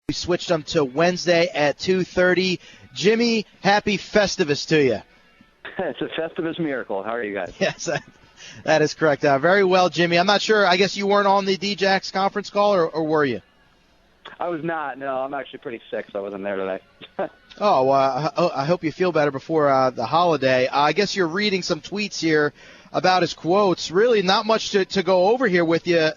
We switched them to Wednesday at 2:30. Jimmy, happy Festivus to you. It's a Festivus miracle. How are you guys? Yes, that is correct. Very well, Jimmy. I'm not sure. I guess you weren't on the DJAX conference call, or were you? I was not. No, I'm actually pretty sick, so I wasn't there today. I hope you feel better before the holiday. I guess you're reading some tweets here about his quotes. Really not much to go over here with you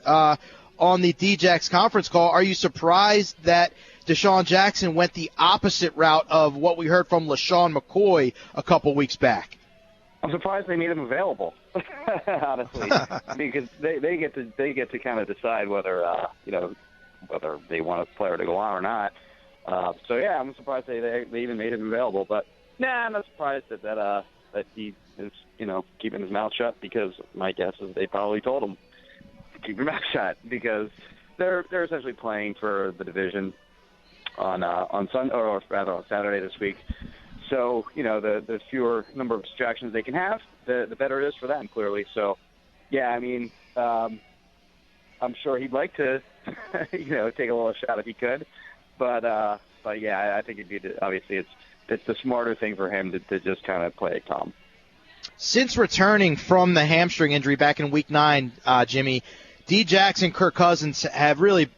on the DJAX conference call. Are you surprised that Deshaun Jackson went the opposite route of what we heard from LaShawn McCoy a couple weeks back? I'm surprised they made him available, honestly, because they get to kind of decide whether whether they want a player to go on or not. So yeah, I'm surprised they even made him available. But I'm not surprised that he is keeping his mouth shut, because my guess is they probably told him to keep your mouth shut, because they're essentially playing for the division on Sunday, or rather on Saturday this week. So the fewer number of distractions they can have, the better it is for them, clearly. So yeah, I mean, I'm sure he'd like to take a little shot if he could, but yeah, I think obviously it's the smarter thing for him to just kind of play it calm. Since returning from the hamstring injury back in Week 9, Jimmy, D. Jackson, Kirk Cousins have really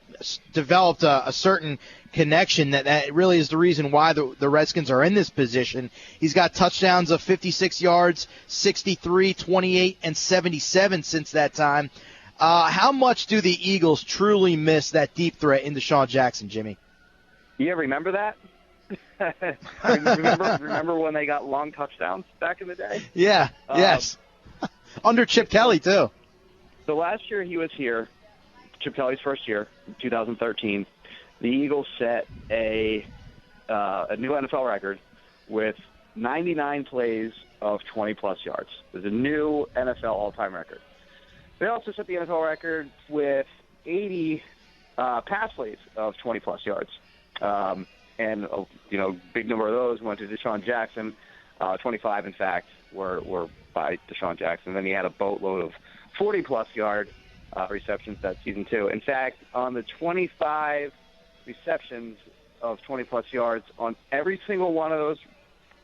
developed a certain connection that really is the reason why the Redskins are in this position. He's got touchdowns of 56 yards, 63, 28, and 77 since that time. How much do the Eagles truly miss that deep threat in Deshaun Jackson, Jimmy? Yeah, remember that? remember when they got long touchdowns back in the day? Yeah, yes. Under Chip Kelly, too. So last year he was here, Chip Kelly's first year, 2013. The Eagles set a new NFL record with 99 plays of 20-plus yards. It was a new NFL all-time record. They also set the NFL record with 80 pass plays of 20-plus yards. And big number of those went to Deshaun Jackson. 25, in fact, were by Deshaun Jackson. Then he had a boatload of 40-plus yard receptions that season, too. In fact, on the 25 receptions of 20-plus yards, on every single one of those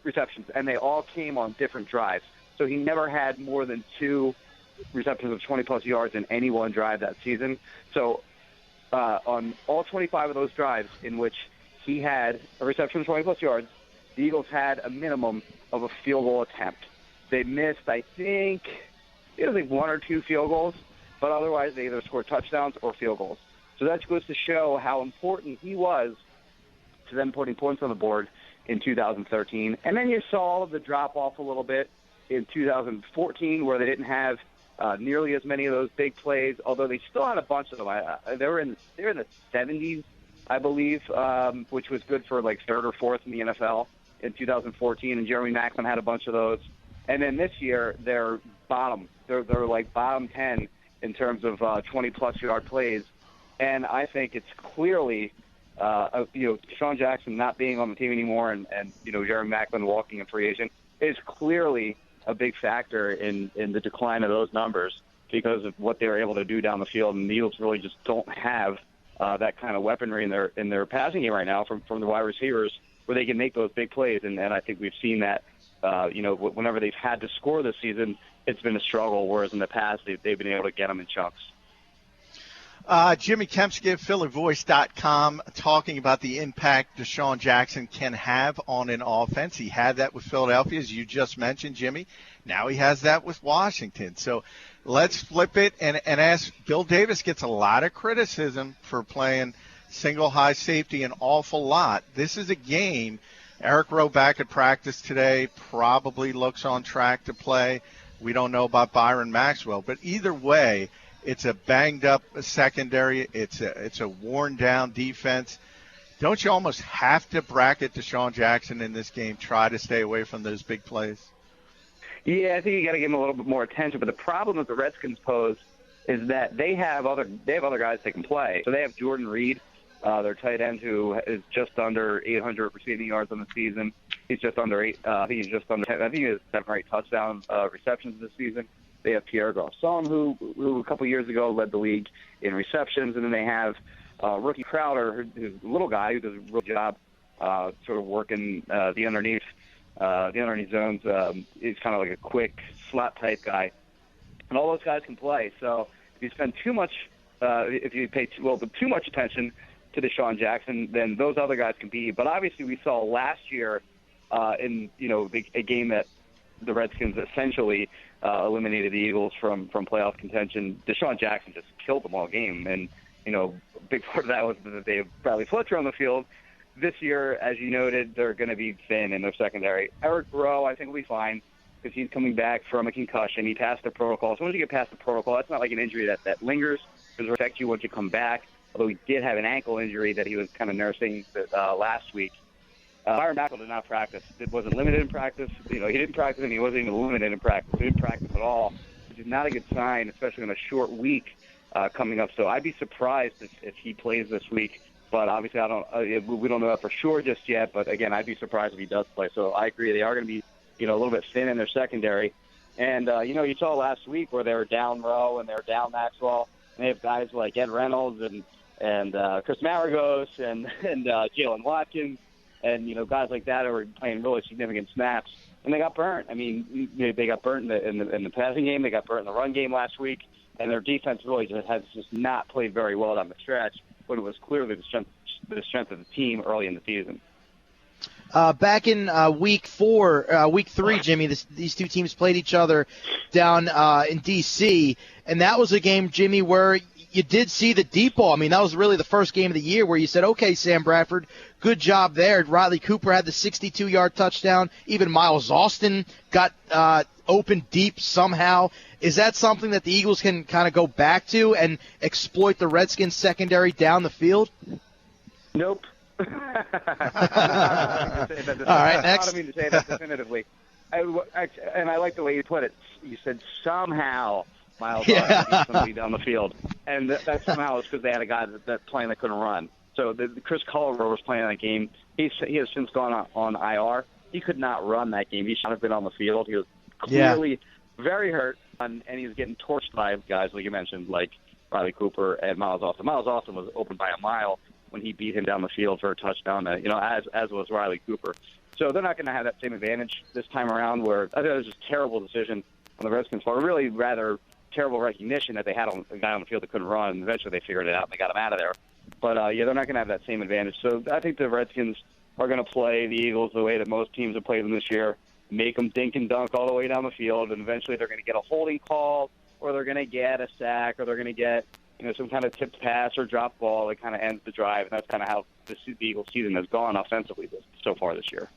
receptions, and they all came on different drives. So he never had more than 2 receptions of 20-plus yards in any one drive that season. So on all 25 of those drives in which he had a reception of 20-plus yards, the Eagles had a minimum of a field goal attempt. They missed, I think 1 or 2 field goals, but otherwise they either scored touchdowns or field goals. So that goes to show how important he was to them putting points on the board in 2013. And then you saw the drop-off a little bit in 2014, where they didn't have nearly as many of those big plays, although they still had a bunch of them. They were in the 70s, I believe, which was good for like 3rd or 4th in the NFL in 2014, and Jeremy Maclin had a bunch of those. And then this year, they're bottom. They're like bottom 10 in terms of 20-plus yard plays. And I think it's clearly, Deshaun Jackson not being on the team anymore, and Jeremy Maclin walking in free agent is clearly a big factor in the decline of those numbers, because of what they were able to do down the field. And the Eagles really just don't have that kind of weaponry in their passing game right now from the wide receivers, where they can make those big plays. And I think we've seen that, whenever they've had to score this season, it's been a struggle, whereas in the past they've been able to get them in chunks. Jimmy Kempski of PhillyVoice.com talking about the impact Deshaun Jackson can have on an offense. He had that with Philadelphia, as you just mentioned, Jimmy. Now he has that with Washington. So let's flip it and ask. Bill Davis gets a lot of criticism for playing single high safety an awful lot. This is a game. Eric Rowe back at practice today, probably looks on track to play. We don't know about Byron Maxwell, but either way, it's a banged-up secondary. It's a worn-down defense. Don't you almost have to bracket Deshaun Jackson in this game, try to stay away from those big plays? Yeah, I think you got to give him a little bit more attention. But the problem that the Redskins pose is that they have other guys that can play. So they have Jordan Reed, their tight end, who is just under 800 receiving yards on the season. He's just under 8. I think he has 7 or 8 touchdown receptions this season. They have Pierre Garçon, who a couple years ago led the league in receptions, and then they have Rookie Crowder, who's a little guy who does a real job sort of working the underneath zones. He's kind of like a quick slot type guy. And all those guys can play. So if you spend too much too much attention to Deshaun Jackson, then those other guys can beat you. But obviously we saw last year in a game that the Redskins essentially eliminated the Eagles from playoff contention. Deshaun Jackson just killed them all game, and a big part of that was that they have Bradley Fletcher on the field. This year, as you noted, they're going to be thin in their secondary. Eric Rowe, I think, will be fine because he's coming back from a concussion. He passed the protocol. So once you get past the protocol, it's not like an injury that lingers. It will affect you once you come back, although he did have an ankle injury that he was kind of nursing last week. Byron Maxwell did not practice. It wasn't limited in practice. He didn't practice, and he wasn't even limited in practice. He didn't practice at all, which is not a good sign, especially on a short week coming up. So I'd be surprised if he plays this week. But obviously, we don't know that for sure just yet. But again, I'd be surprised if he does play. So I agree, they are going to be, a little bit thin in their secondary. And you saw last week where they were down Rowe and they were down Maxwell. And they have guys like Ed Reynolds and Chris Maragos and Jalen Watkins and guys like that who were playing really significant snaps. And they got burnt. I mean, they got burnt in the passing game. They got burnt in the run game last week. And their defense really has just not played very well down the stretch, but it was clearly the strength of the team early in the season. Back in week 3, Jimmy, these two teams played each other down in D.C., and that was a game, Jimmy, where you did see the deep ball. I mean, that was really the first game of the year where you said, okay, Sam Bradford, good job there. Riley Cooper had the 62-yard touchdown. Even Miles Austin got open deep somehow. Is that something that the Eagles can kind of go back to and exploit the Redskins secondary down the field? Nope. All right, next. I don't mean to say that definitively. And I like the way you put it. You said somehow Miles Austin beat somebody down the field. And that somehow is because they had a guy that playing that couldn't run. So Chris Culver was playing that game. He has since gone on IR. He could not run that game. He should have been on the field. He was clearly very hurt, and he was getting torched by guys, like you mentioned, like Riley Cooper and Miles Austin. Miles Austin was open by a mile when he beat him down the field for a touchdown, as was Riley Cooper. So they're not going to have that same advantage this time around, where I think it was just a terrible decision on the Redskins part. Really rather terrible recognition that they had a guy on the field that couldn't run, and eventually they figured it out and they got him out of there. But, they're not going to have that same advantage. So I think the Redskins are going to play the Eagles the way that most teams have played them this year, make them dink and dunk all the way down the field, and eventually they're going to get a holding call, or they're going to get a sack, or they're going to get some kind of tipped pass or drop ball that kind of ends the drive. And that's kind of how the Eagles season has gone offensively so far this year.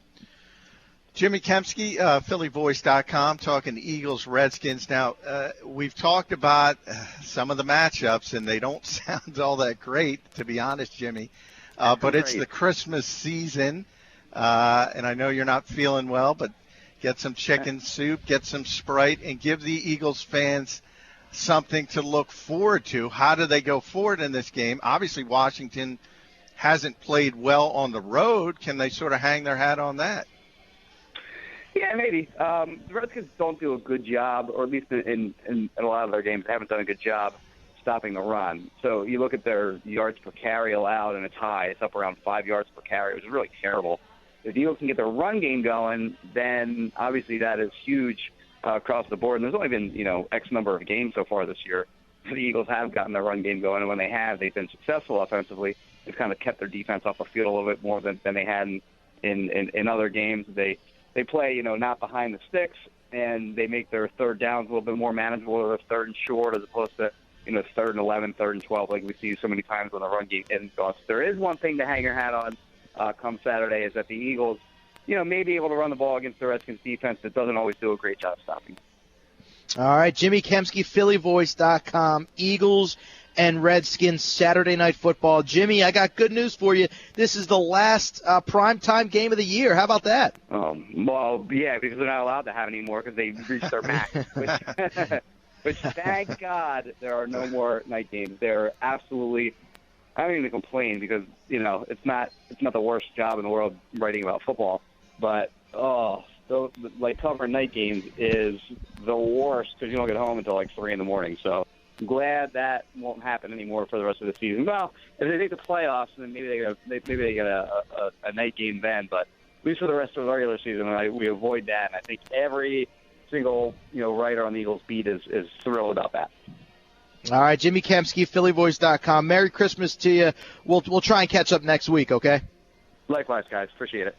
Jimmy Kempski, PhillyVoice.com, talking Eagles, Redskins. Now, we've talked about some of the matchups, and they don't sound all that great, to be honest, Jimmy. But it's the Christmas season, and I know you're not feeling well, but get some chicken soup, get some Sprite, and give the Eagles fans something to look forward to. How do they go forward in this game? Obviously, Washington hasn't played well on the road. Can they sort of hang their hat on that? Yeah, maybe. The Redskins don't do a good job, or at least in a lot of their games, they haven't done a good job stopping the run. So you look at their yards per carry allowed, and it's high. It's up around 5 yards per carry, which is really terrible. If the Eagles can get their run game going, then obviously that is huge across the board. And there's only been, X number of games so far this year. The Eagles have gotten their run game going, and when they have, they've been successful offensively. They've kind of kept their defense off the field a little bit more than they had in other games. They play, not behind the sticks, and they make their third downs a little bit more manageable, or third and short, as opposed to, third and 11, third and 12, like we see so many times when the run game isn't gone. So there is one thing to hang your hat on come Saturday, is that the Eagles, may be able to run the ball against the Redskins defense that doesn't always do a great job stopping. All right, Jimmy Kempski, PhillyVoice.com, Eagles and Redskins Saturday Night Football. Jimmy, I got good news for you. This is the last primetime game of the year. How about that? Well, yeah, because they're not allowed to have any more because they've reached their max. Which, thank God, there are no more night games. They're absolutely – I don't even complain because, it's not the worst job in the world writing about football. But, covering night games is the worst because you don't get home until like 3 in the morning. So I'm glad that won't happen anymore for the rest of the season. Well, if they make the playoffs, then maybe they get a night game then. But at least for the rest of the regular season, we avoid that. And I think every single writer on the Eagles beat is thrilled about that. All right, Jimmy Kempski, PhillyVoice.com. Merry Christmas to you. We'll try and catch up next week, okay? Likewise, guys. Appreciate it.